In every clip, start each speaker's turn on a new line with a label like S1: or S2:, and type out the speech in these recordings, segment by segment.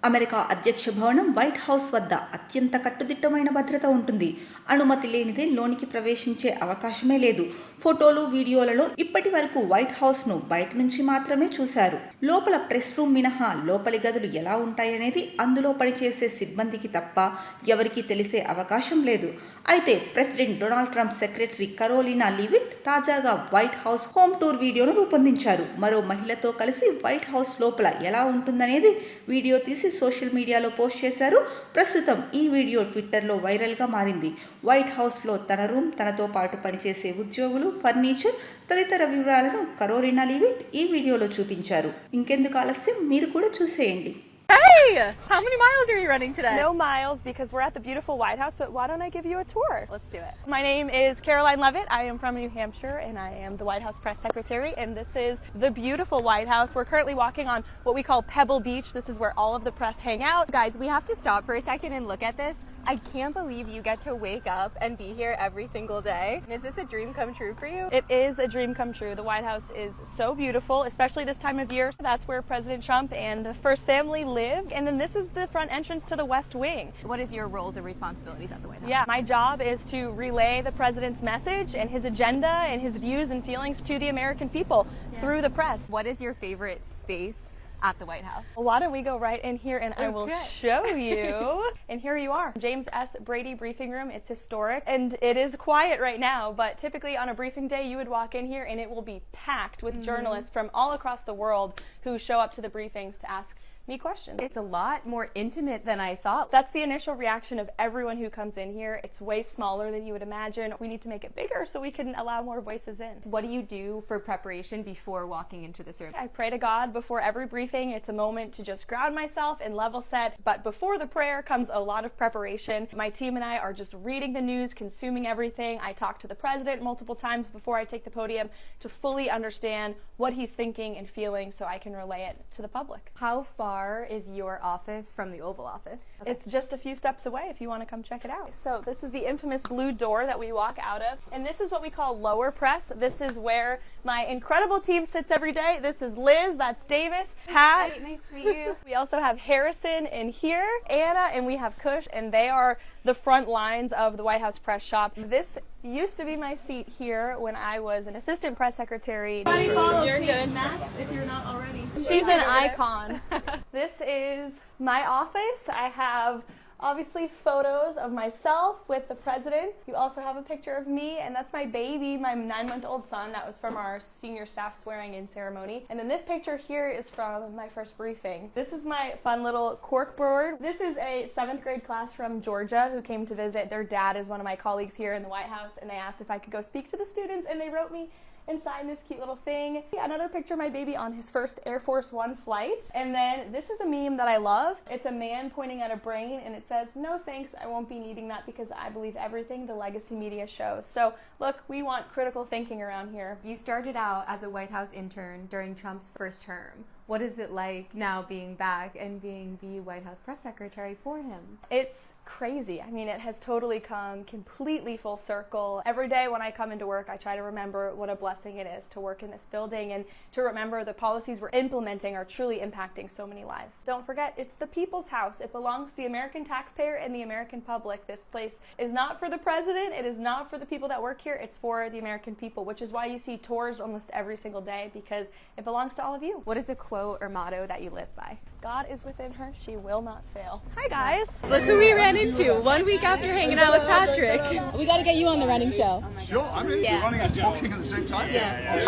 S1: America అధ్యక్ష భవనం white house వద్ద అత్యంత కట్టుదిట్టమైన భద్రత ఉంటుంది. అనుమతి లేనిదే లోనికి ప్రవేశించే అవకాశమే లేదు. ఫోటోలు, వీడియోలలో ఇప్పటి వరకు వైట్ హౌస్ను బయట నుంచి మాత్రమే చూశారు. లోపల ప్రెస్ రూమ్ మినహా లోపలి గదులు ఎలా ఉంటాయనేది అందులో పనిచేసే సిబ్బందికి తప్ప ఎవరికీ తెలిసే అవకాశం లేదు. అయితే president Donald Trump secretary Karoline Leavitt తాజాగా వైట్ హౌస్ హోమ్ టూర్ వీడియోను రూపొందించారు. మరో మహిళతో కలిసి వైట్ హౌస్ లోపల ఎలా ఉంటుందనేది వీడియో తీసి సోషల్ మీడియాలో పోస్ట్ చేశారు. ప్రస్తుతం ఈ వీడియో ట్విట్టర్లో వైరల్గా మారింది. వైట్ హౌస్లో తన రూమ్, తనతో పాటు పనిచేసే ఉద్యోగులు, ఫర్నిచర్ తదితర వివరాలను కరోలినా లీవిట్ ఈ వీడియోలో చూపించారు. ఇంకెందుకు ఆలస్యం, మీరు కూడా చూసేయండి.
S2: Hey! How many miles are you running today?
S3: No miles because we're at the beautiful White House, but why don't I give you a tour? Let's do it. My name is Caroline Levitt. I am from New Hampshire and I am the White House press secretary, and this is the beautiful White House. We're currently walking on what we call Pebble Beach. This is where all of the press hang out.
S2: Guys, we have to stop for a second and look at this. I can't believe you get to wake up and be here every single day. Is this a dream come true for you?
S3: It is a dream come true. The White House is so beautiful, especially this time of year. That's where President Trump and the first family live. And then this is the front entrance to the West Wing.
S2: What is your roles and responsibilities at the White House?
S3: Yeah, my job is to relay the president's message and his agenda and his views and feelings to the American people through the press.
S2: What is your favorite space at the White House?
S3: Well, why don't we go right in here and I will show you. And here you are, James S. Brady briefing room. It's historic and it is quiet right now, but typically on a briefing day you would walk in here and it will be packed with journalists from all across the world who show up to the briefings to ask me questions.
S2: It's a lot more intimate than I thought.
S3: That's the initial reaction of everyone who comes in here. It's way smaller than you would imagine. We need to make it bigger so we can allow more voices in.
S2: What do you do for preparation before walking into this room?
S3: I pray to God before every briefing. It's a moment to just ground myself and level set. But before the prayer comes a lot of preparation. My team and I are just reading the news, consuming everything. I talk to the president multiple times before I take the podium to fully understand what he's thinking and feeling so I can relay it to the public.
S2: How far is your office from the Oval Office?
S3: Okay. It's just a few steps away if you want to come check it out. So this is the infamous blue door that we walk out of. And this is what we call lower press. This is where my incredible team sits every day. This is Liz, that's Davis, Pat.
S2: Hi, nice to meet you.
S3: We also have Harrison in here, Anna, and we have Kush, and they are the front lines of the White House press shop. This used to be my seat here when I was an assistant press secretary.
S2: You're good.
S3: Max, if you're not already. She's an icon. This is my office. I have obviously photos of myself with the president. You also have a picture of me, and that's my baby, my 9-month-old son. That was from our senior staff swearing in ceremony. And then this picture here is from my first briefing. This is my fun little cork board. This is a 7th grade class from Georgia who came to visit. Their dad is one of my colleagues here in the White House, and they asked if I could go speak to the students, and they wrote me and sign this cute little thing. Another picture of my baby on his first Air Force One flight. And then this is a meme that I love. It's a man pointing at a brain and it says, "No thanks, I won't be needing that because I believe everything the legacy media shows." So look, we want critical thinking around here.
S2: You started out as a White House intern during Trump's first term. What is it like now being back and being the White House press secretary for him?
S3: It's crazy. I mean, it has totally come completely full circle. Every day when I come into work, I try to remember what a blessing it is to work in this building and to remember the policies we're implementing are truly impacting so many lives. Don't forget, it's the people's house. It belongs to the American taxpayer and the American public. This place is not for the president. It is not for the people that work here. It's for the American people, which is why you see tours almost every single day because it belongs to all of you.
S2: What is a quote or motto that you live by?
S3: God is within her. She will not fail. Hi, guys.
S2: Look who we ran into 1 week after hanging out with Patrick. We got to get you on the running show.
S4: Sure, I'm in. You're running and talking at the same time?
S2: Yeah.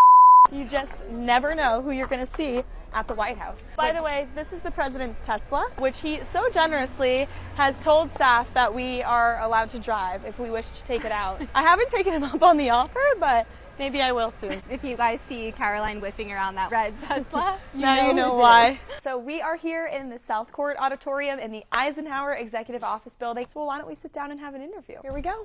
S3: You just never know who you're going to see at the White House. By the way, this is the president's Tesla, which he so generously has told staff that we are allowed to drive if we wish to take it out. I haven't taken him up on the offer, but maybe I will soon.
S2: If you guys see Caroline whipping around that red Tesla,
S3: you know why. So we are here in the South Court Auditorium in the Eisenhower Executive Office Building. So why don't we sit down and have an interview? Here we go.